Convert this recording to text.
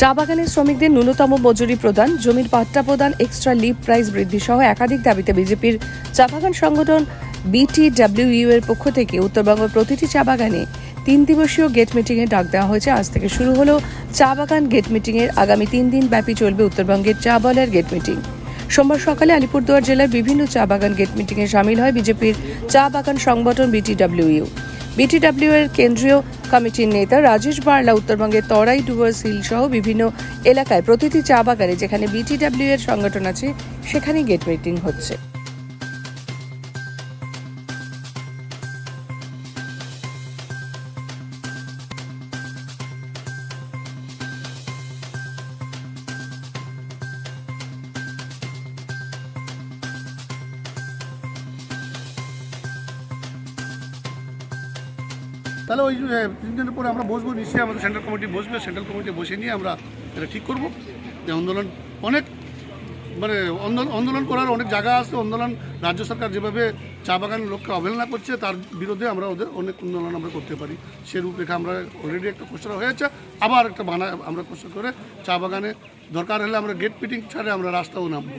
চা বাগানের শ্রমিকদের ন্যূনতম মজুরি প্রদান, জমির পাট্টা প্রদান, এক্সট্রা লিভ প্রাইস বৃদ্ধি সহ একাধিক দাবিতে বিজেপির চা বাগান সংগঠন বিটিডব্লিউইউ এর পক্ষ থেকে উত্তরবঙ্গের প্রতিটি চা বাগানে 3 দিবসীয় গেট মিটিংয়ের ডাক দেওয়া হয়েছে। আজ থেকে শুরু হলো চা বাগান গেট মিটিংয়ের আগামী 3 দিন ব্যাপী চলবে উত্তরবঙ্গের চা বলার গেট মিটিং। সোমবার সকালে আলিপুরদুয়ার জেলার বিভিন্ন চা বাগান গেট মিটিংয়ে সামিল হয় বিজেপির চা বাগান সংগঠন বিটিডব্লিউইউ। বিটিডব্লিউ এর কেন্দ্রীয় কমিটির নেতা রাজেশ বার্লা উত্তরবঙ্গের তরাই, ডুয়ার্স হিল সহ বিভিন্ন এলাকায় প্রতিটি চা বাগানে যেখানে বিটিডব্লিউ এর সংগঠন আছে সেখানে গেট মিটিং হচ্ছে। তাহলে ওই 3 দিনের পরে আমরা বসবো, নিশ্চয়ই আমাদের সেন্ট্রাল কমিটি বসবে, সেন্ট্রাল কমিটি বসে নিয়ে আমরা এটা ঠিক করব যে আন্দোলন অনেক আন্দোলন করার অনেক জায়গা আছে। আন্দোলন রাজ্য সরকার যেভাবে চা বাগানের লোককে অবহেলনা করছে তার বিরুদ্ধে আমরা ওদের অনেক আন্দোলন আমরা করতে পারি। সে রূপরেখা আমরা অলরেডি একটা খসড়া হয়েছে, আবার একটা আমরা খসড়া করে চা বাগানে দরকার হলে আমরা গেট মিটিং ছাড়ে আমরা রাস্তাও নামবো।